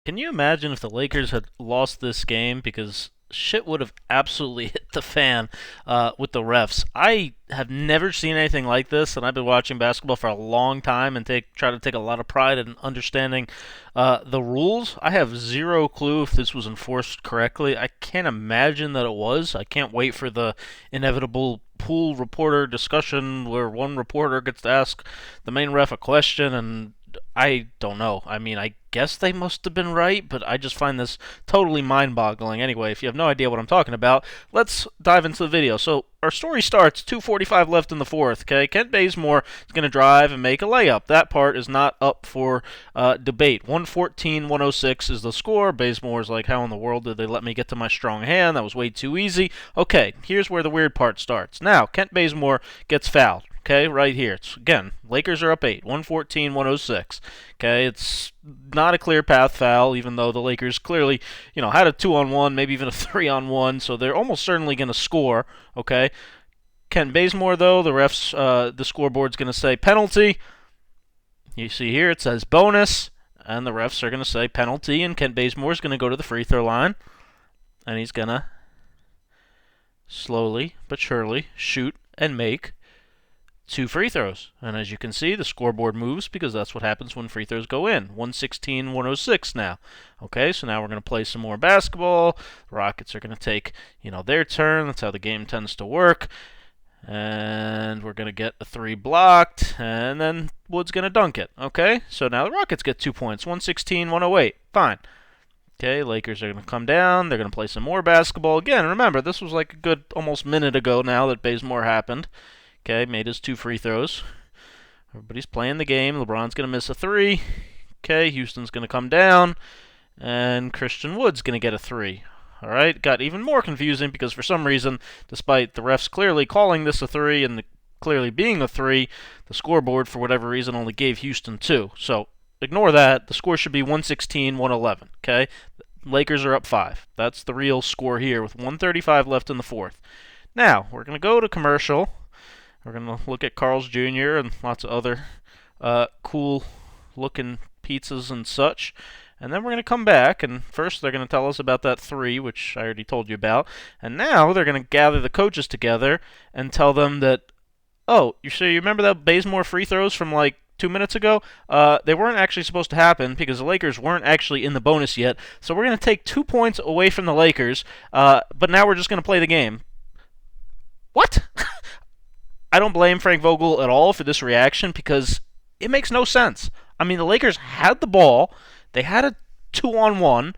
Can you imagine if the Lakers had lost this game? Because shit would have absolutely hit the fan with the refs. I have never seen anything like this, and I've been watching basketball for a long time and try to take a lot of pride in understanding the rules. I have zero clue if this was enforced correctly. I can't imagine that it was. I can't wait for the inevitable pool reporter discussion where one reporter gets to ask the main ref a question, and I don't know. I mean, I guess they must have been right, but I just find this totally mind-boggling. Anyway, if you have no idea what I'm talking about, let's dive into the video. So our story starts 2:45 left in the fourth. Okay, Kent Bazemore is going to drive and make a layup. That part is not up for debate. 114-106 is the score. Bazemore's like, how in the world did they let me get to my strong hand? That was way too easy. Okay, here's where the weird part starts. Now, Kent Bazemore gets fouled. Okay, right here. Again, Lakers are up 8, 114-106. Okay, it's not a clear path foul, even though the Lakers clearly, had a 2-on-1, maybe even a 3-on-1, so they're almost certainly going to score. Okay, Kent Bazemore, though, the scoreboard's going to say penalty. You see here it says bonus, and the refs are going to say penalty, and Kent Bazemore's going to go to the free throw line, and he's going to slowly but surely shoot and make 2 free throws. And as you can see, the scoreboard moves because that's what happens when free throws go in. 116-106 now. Okay, so now we're going to play some more basketball. The Rockets are going to take, their turn. That's how the game tends to work. And we're going to get a 3 blocked, and then Wood's going to dunk it. Okay, so now the Rockets get 2 points. 116-108. Fine. Okay, Lakers are going to come down. They're going to play some more basketball. Again, remember, this was like a good almost minute ago now that Bazemore happened. Okay, made his 2 free throws. Everybody's playing the game. LeBron's going to miss a 3. Okay, Houston's going to come down. And Christian Wood's going to get a 3. All right, got even more confusing because for some reason, despite the refs clearly calling this a 3 and clearly being a 3, the scoreboard, for whatever reason, only gave Houston 2. So ignore that. The score should be 116-111. Okay, Lakers are up 5. That's the real score here with 1:35 left in the fourth. Now, we're going to go to commercial. We're going to look at Carl's Jr. and lots of other cool-looking pizzas and such. And then we're going to come back, and first they're going to tell us about that 3, which I already told you about. And now they're going to gather the coaches together and tell them that, oh, you remember that Bazemore free throws from like 2 minutes ago? They weren't actually supposed to happen because the Lakers weren't actually in the bonus yet. So we're going to take 2 points away from the Lakers, but now we're just going to play the game. What? I don't blame Frank Vogel at all for this reaction because it makes no sense. I mean, the Lakers had the ball. They had a 2-on-1.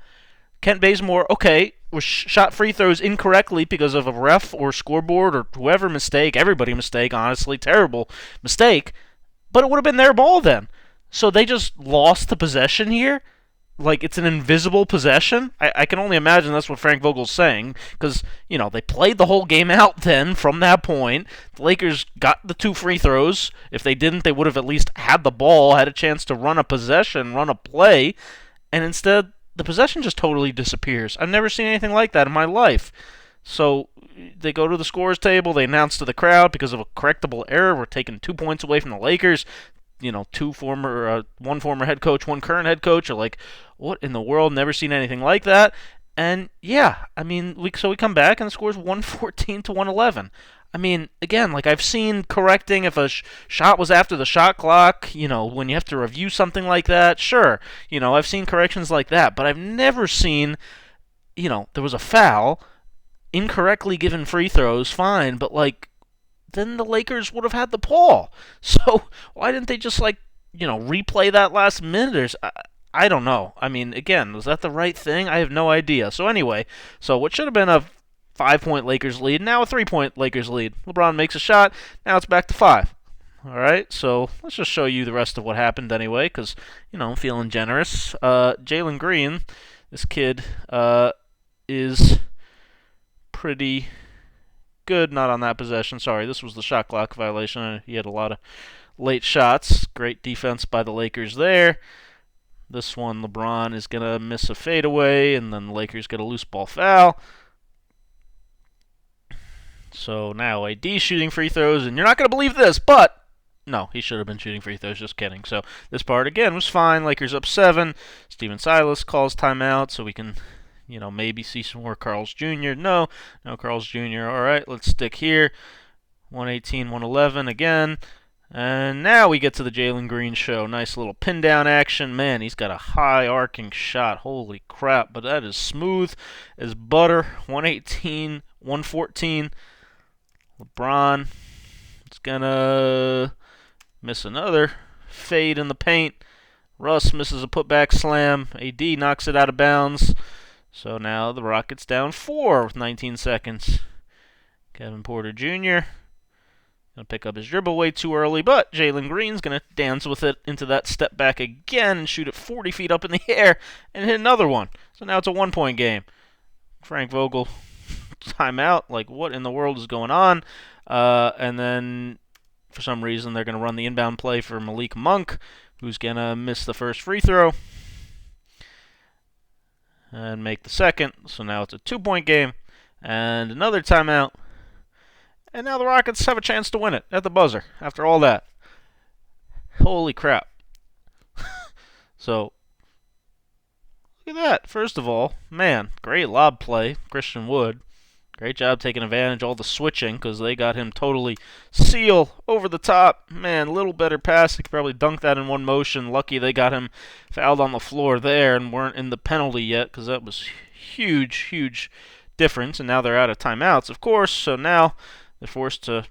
Kent Bazemore, okay, was shot free throws incorrectly because of a ref or scoreboard or whoever mistake. Everybody mistake, honestly. Terrible mistake. But it would have been their ball then. So they just lost the possession here? Like it's an invisible possession? I can only imagine that's what Frank Vogel's saying, because, they played the whole game out then from that point. The Lakers got the 2 free throws. If they didn't, they would have at least had the ball, had a chance to run a possession, run a play, and instead, the possession just totally disappears. I've never seen anything like that in my life. So they go to the scores table, they announce to the crowd, because of a correctable error, we're taking 2 points away from the Lakers. One former head coach, one current head coach are like, what in the world? Never seen anything like that. And yeah, I mean, we come back and the score's 114-111. I mean, again, like I've seen correcting if a shot was after the shot clock, when you have to review something like that, sure. I've seen corrections like that, but I've never seen, there was a foul, incorrectly given free throws, fine, but like, then the Lakers would have had the ball. So why didn't they just replay that last minute? I don't know. I mean, again, was that the right thing? I have no idea. So anyway, what should have been a 5-point Lakers lead, now a 3-point Lakers lead. LeBron makes a shot. Now it's back to 5. All right, so let's just show you the rest of what happened anyway, because, I'm feeling generous. Jalen Green, this kid, is pretty good, not on that possession. Sorry, this was the shot clock violation. He had a lot of late shots. Great defense by the Lakers there. This one, LeBron is going to miss a fadeaway, and then the Lakers get a loose ball foul. So now AD shooting free throws, and you're not going to believe this, but No, he should have been shooting free throws. Just kidding. So this part again was fine. Lakers up 7. Steven Silas calls timeout, so we can, maybe see some more Carl's Jr. No Carl's Jr. All right, let's stick here. 118, 111 again. And now we get to the Jalen Green show. Nice little pin down action. Man, he's got a high arcing shot. Holy crap. But that is smooth as butter. 118, 114. LeBron is going to miss another fade in the paint. Russ misses a putback slam. AD knocks it out of bounds. So now the Rockets down 4 with 19 seconds. Kevin Porter Jr. Gonna pick up his dribble way too early, but Jalen Green's gonna dance with it into that step back again and shoot it 40 feet up in the air and hit another one. So now it's a 1-point game. Frank Vogel, timeout. Like, what in the world is going on? And then, for some reason, they're gonna run the inbound play for Malik Monk, who's gonna miss the first free throw and make the second. So now it's a 2-point game and another timeout. And now the Rockets have a chance to win it at the buzzer after all that. Holy crap. So, look at that. First of all, man, great lob play, Christian Wood. Great job taking advantage of all the switching because they got him totally seal over the top. Man, a little better pass. He could probably dunk that in one motion. Lucky they got him fouled on the floor there and weren't in the penalty yet because that was huge, huge difference. And now they're out of timeouts, of course. So now they're forced to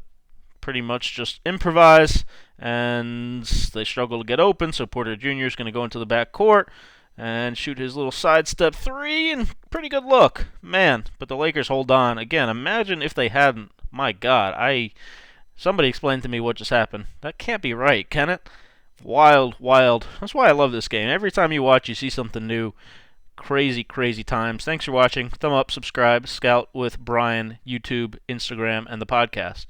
pretty much just improvise, and they struggle to get open, so Porter Jr. is going to go into the back court and shoot his little sidestep 3, and pretty good look. Man, but the Lakers hold on. Again, imagine if they hadn't. My God, somebody explain to me what just happened. That can't be right, can it? Wild, wild. That's why I love this game. Every time you watch, you see something new. Crazy, crazy times. Thanks for watching. Thumb up, subscribe, Scout with Bryan, YouTube, Instagram, and the podcast.